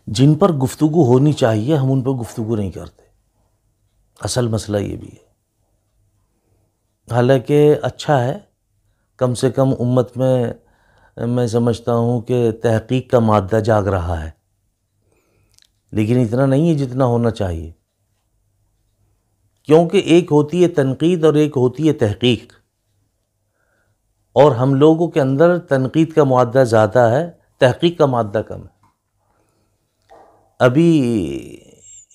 جن پر گفتگو ہونی چاہیے ہم ان پر گفتگو نہیں کرتے، اصل مسئلہ یہ بھی ہے۔ حالانکہ اچھا ہے، کم سے کم امت میں سمجھتا ہوں کہ تحقیق کا مادہ جاگ رہا ہے، لیکن اتنا نہیں ہے جتنا ہونا چاہیے، کیونکہ ایک ہوتی ہے تنقید اور ایک ہوتی ہے تحقیق، اور ہم لوگوں کے اندر تنقید کا مادہ زیادہ ہے، تحقیق کا مادہ کم ہے۔ ابھی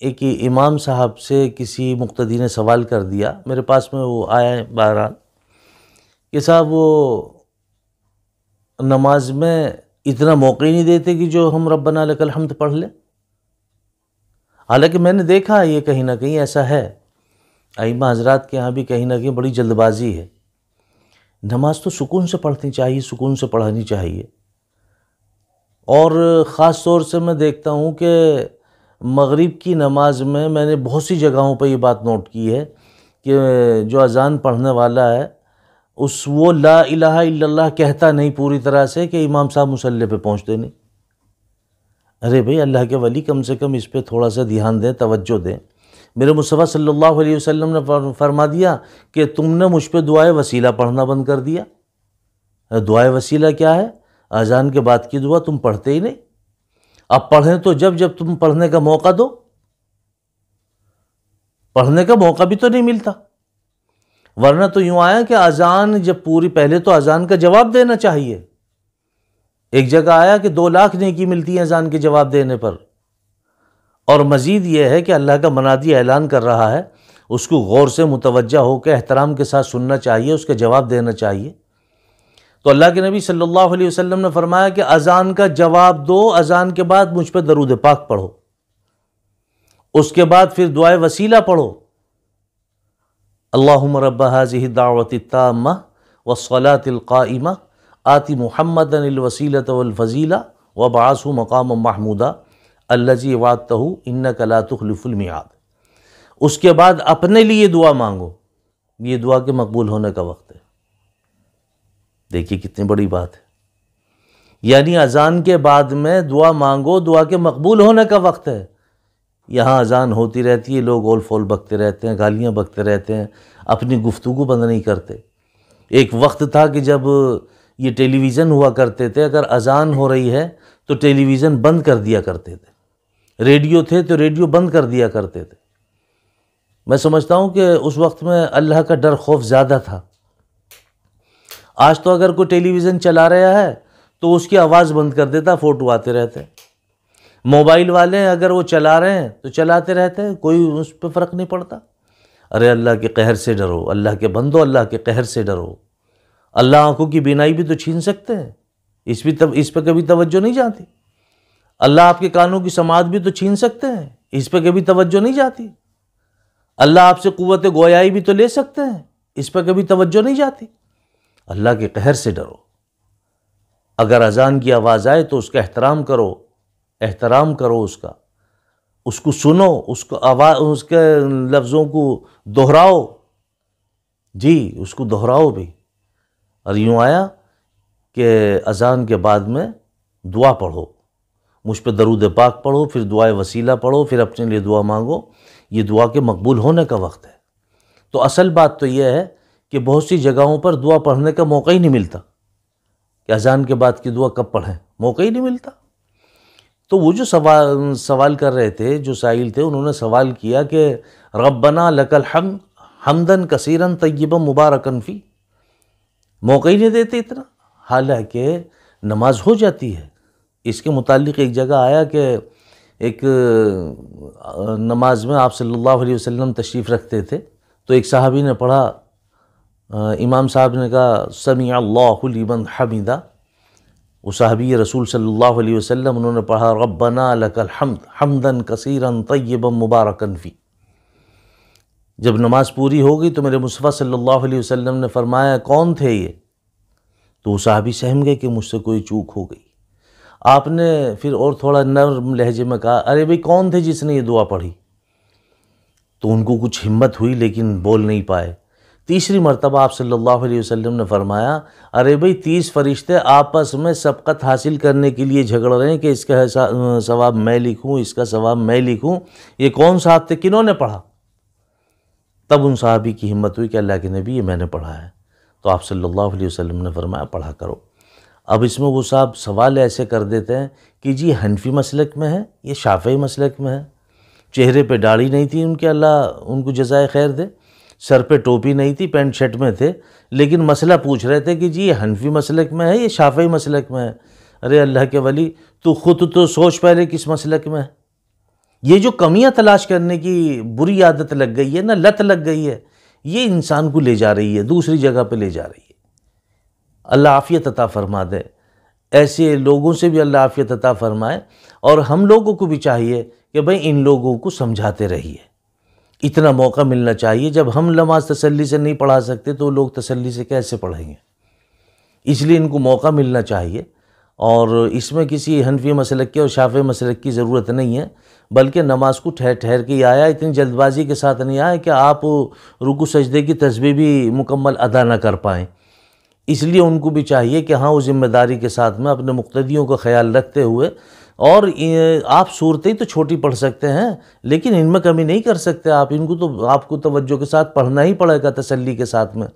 ایک امام صاحب سے کسی مقتدی نے سوال کر دیا، میرے پاس میں وہ آیا بہرحال کہ صاحب وہ نماز میں اتنا موقع ہی نہیں دیتے کہ جو ہم ربنا لک الحمد پڑھ لیں۔ حالانکہ میں نے دیکھا یہ کہیں نہ کہیں ایسا ہے، ائمہ حضرات کے ہاں بھی کہیں نہ کہیں بڑی جلد بازی ہے۔ نماز تو سکون سے پڑھنی چاہیے، سکون سے پڑھانی چاہیے، اور خاص طور سے میں دیکھتا ہوں کہ مغرب کی نماز میں نے بہت سی جگہوں پہ یہ بات نوٹ کی ہے کہ جو اذان پڑھنے والا ہے وہ لا الہ الا اللہ کہتا نہیں پوری طرح سے کہ امام صاحب مصلی پہ پہنچتے نہیں۔ ارے بھئی اللہ کے ولی، کم سے کم اس پہ تھوڑا سا دھیان دیں، توجہ دیں۔ میرے مصطفیٰ صلی اللہ علیہ وسلم نے فرما دیا کہ تم نے مجھ پہ دعائے وسیلہ پڑھنا بند کر دیا۔ دعائے وسیلہ کیا ہے؟ اذان کے بعد کی دعا تم پڑھتے ہی نہیں۔ اب پڑھیں تو جب تم پڑھنے کا موقع دو، پڑھنے کا موقع بھی تو نہیں ملتا، ورنہ تو یوں آیا کہ اذان جب پوری، پہلے تو اذان کا جواب دینا چاہیے۔ ایک جگہ آیا کہ 2 لاکھ نیکی ملتی ہے اذان کے جواب دینے پر، اور مزید یہ ہے کہ اللہ کا منادی اعلان کر رہا ہے، اس کو غور سے متوجہ ہو کے احترام کے ساتھ سننا چاہیے، اس کا جواب دینا چاہیے۔ تو اللہ کے نبی صلی اللہ علیہ وسلم نے فرمایا کہ اذان کا جواب دو، اذان کے بعد مجھ پہ درود پاک پڑھو، اس کے بعد پھر دعائے وسیلہ پڑھو، اللہم رب ھذہ الدعوۃ التامہ والصلاۃ القائمہ آت محمدا الوسیلۃ والفضیلہ وابعثہ مقاما محمودا الذی وعدتہ انک لا تخلف الميعاد۔ اس کے بعد اپنے لیے دعا مانگو، یہ دعا کے مقبول ہونے کا وقت ہے۔ دیکھیے کتنی بڑی بات ہے، یعنی اذان کے بعد میں دعا مانگو، دعا کے مقبول ہونے کا وقت ہے۔ یہاں اذان ہوتی رہتی ہے، لوگ اول فول بکتے رہتے ہیں، گالیاں بکتے رہتے ہیں، اپنی گفتگو بند نہیں کرتے۔ ایک وقت تھا کہ جب یہ ٹیلی ویژن ہوا کرتے تھے، اگر اذان ہو رہی ہے تو ٹیلی ویژن بند کر دیا کرتے تھے، ریڈیو تھے تو ریڈیو بند کر دیا کرتے تھے۔ میں سمجھتا ہوں کہ اس وقت میں اللہ کا ڈر خوف زیادہ تھا۔ آج تو اگر کوئی ٹیلی ویژن چلا رہا ہے تو اس کی آواز بند کر دیتا، فوٹو آتے رہتے ہیں۔ موبائل والے اگر وہ چلا رہے ہیں تو چلاتے رہتے ہیں، کوئی اس پہ فرق نہیں پڑتا۔ ارے اللہ کے قہر سے ڈرو، اللہ کے بندو، اللہ کے قہر سے ڈرو۔ اللہ آنکھوں کی بینائی بھی تو چھین سکتے ہیں، اس پہ کبھی توجہ نہیں جاتی۔ اللہ آپ کے کانوں کی سماعت بھی تو چھین سکتے ہیں، اس پہ کبھی توجہ نہیں جاتی۔ اللہ آپ سے قوت گویائی بھی تو لے سکتے ہیں، اس پہ کبھی توجہ نہیں جاتی۔ اللہ کے قہر سے ڈرو۔ اگر اذان کی آواز آئے تو اس کا احترام کرو، احترام کرو اس کو سنو، اس کے لفظوں کو دہراؤ، جی اس کو دہراؤ بھی۔ اور یوں آیا کہ اذان کے بعد میں دعا پڑھو، مجھ پہ درود پاک پڑھو، پھر دعائے وسیلہ پڑھو، پھر اپنے لیے دعا مانگو، یہ دعا کے مقبول ہونے کا وقت ہے۔ تو اصل بات تو یہ ہے کہ بہت سی جگہوں پر دعا پڑھنے کا موقع ہی نہیں ملتا، کہ اذان کے بعد کی دعا کب پڑھیں، موقع ہی نہیں ملتا۔ تو وہ جو سوال کر رہے تھے، جو سائل تھے، انہوں نے سوال کیا کہ ربنا لک الحمد حمدن کثیرا طیبا مبارکا فی، موقع ہی نہیں دیتے اتنا، حالانکہ نماز ہو جاتی ہے۔ اس کے متعلق ایک جگہ آیا کہ ایک نماز میں آپ صلی اللہ علیہ وسلم تشریف رکھتے تھے، تو ایک صحابی نے پڑھا، امام صاحب نے کہا سمع اللہ لمن حمدہ، وہ صحابی رسول صلی اللہ علیہ وسلم، انہوں نے پڑھا ربنا لک الحمد حمدا کثیرا طیبا مبارکا فی۔ جب نماز پوری ہو گئی تو میرے مصطفیٰ صلی اللہ علیہ وسلم نے فرمایا کون تھے یہ؟ تو وہ صحابی سہم گئے کہ مجھ سے کوئی چوک ہو گئی۔ آپ نے پھر اور تھوڑا نرم لہجے میں کہا ارے بھئی کون تھے جس نے یہ دعا پڑھی؟ تو ان کو کچھ ہمت ہوئی لیکن بول نہیں پائے۔ تیسری مرتبہ آپ صلی اللہ علیہ وسلم نے فرمایا ارے بھئی 30 فرشتے آپس میں سبقت حاصل کرنے کے لیے جھگڑ رہے ہیں کہ اس کا ثواب میں لکھوں، اس کا ثواب میں لکھوں، یہ کون صاحب تھے، کنہوں نے پڑھا؟ تب ان صحابی کی ہمت ہوئی کہ اللہ کے نبی یہ میں نے پڑھا ہے۔ تو آپ صلی اللہ علیہ وسلم نے فرمایا پڑھا کرو۔ اب اس میں وہ صاحب سوال ایسے کر دیتے ہیں کہ جی حنفی مسلک میں ہے، یہ شافعی مسلک میں ہے، چہرے پہ داڑھی نہیں تھی ان کے، اللہ ان کو جزائے خیر دے، سر پہ ٹوپی نہیں تھی، پینٹ شرٹ میں تھے، لیکن مسئلہ پوچھ رہے تھے کہ جی یہ حنفی مسلک میں ہے، یہ شافعی مسلک میں ہے۔ ارے اللہ کے ولی، تو خود تو سوچ پہلے کس مسلک میں ہے۔ یہ جو کمیاں تلاش کرنے کی بری عادت لگ گئی ہے نا، لت لگ گئی ہے، یہ انسان کو لے جا رہی ہے، دوسری جگہ پہ لے جا رہی ہے۔ اللہ عافیت عطا فرما دے، ایسے لوگوں سے بھی اللہ عافیت عطا فرمائے، اور ہم لوگوں کو بھی چاہیے کہ بھئی ان لوگوں کو سمجھاتے رہیے۔ اتنا موقع ملنا چاہیے، جب ہم نماز تسلی سے نہیں پڑھا سکتے تو لوگ تسلی سے کیسے پڑھیں گے؟ اس لیے ان کو موقع ملنا چاہیے، اور اس میں کسی حنفی مسلک کے اور شافعی مسلک کی ضرورت نہیں ہے، بلکہ نماز کو ٹھہر ٹھہر کے آیا، اتنی جلد بازی کے ساتھ نہیں آیا کہ آپ رکوع سجدے کی تسبیح بھی مکمل ادا نہ کر پائیں۔ اس لیے ان کو بھی چاہیے کہ ہاں وہ ذمہ داری کے ساتھ میں اپنے مقتدیوں کا خیال رکھتے ہوئے، اور آپ صورتیں تو چھوٹی پڑھ سکتے ہیں لیکن ان میں کمی نہیں کر سکتے آپ، ان کو تو آپ کو توجہ کے ساتھ پڑھنا ہی پڑے گا تسلی کے ساتھ میں۔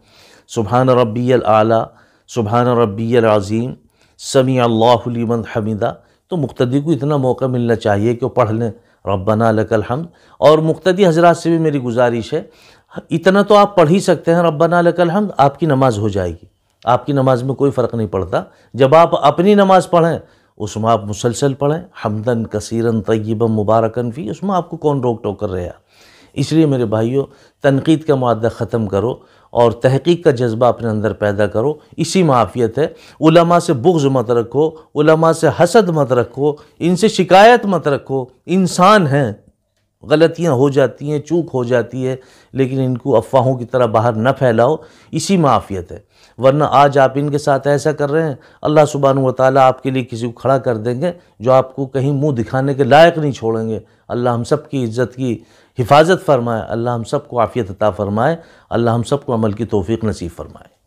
سبحان ربی الاعلیٰ، سبحان ربی العظیم، سمیع اللہ لمن حمیدہ، تو مقتدی کو اتنا موقع ملنا چاہیے کہ وہ پڑھ لیں ربنا لک الحمد۔ اور مقتدی حضرات سے بھی میری گزارش ہے، اتنا تو آپ پڑھ ہی سکتے ہیں ربنا لک الحمد، آپ کی نماز ہو جائے گی، آپ کی نماز میں کوئی فرق نہیں پڑتا۔ جب آپ اپنی نماز پڑھیں اس میں آپ مسلسل پڑھیں حمدن کثیرن طیبا مبارکن فی، اس میں آپ کو کون روک ٹوک کر رہا۔ اس لیے میرے بھائیوں، تنقید کا معدہ ختم کرو اور تحقیق کا جذبہ اپنے اندر پیدا کرو، اسی میں عافیت ہے۔ علماء سے بغض مت رکھو، علماء سے حسد مت رکھو، ان سے شکایت مت رکھو، انسان ہیں، غلطیاں ہو جاتی ہیں، چوک ہو جاتی ہے، لیکن ان کو افواہوں کی طرح باہر نہ پھیلاؤ، اسی میں عافیت ہے۔ ورنہ آج آپ ان کے ساتھ ایسا کر رہے ہیں، اللہ سبحانہ و تعالیٰ آپ کے لیے کسی کو کھڑا کر دیں گے جو آپ کو کہیں منہ دکھانے کے لائق نہیں چھوڑیں گے۔ اللہ ہم سب کی عزت کی حفاظت فرمائے، اللہ ہم سب کو عافیت عطا فرمائے، اللہ ہم سب کو عمل کی توفیق نصیب فرمائے۔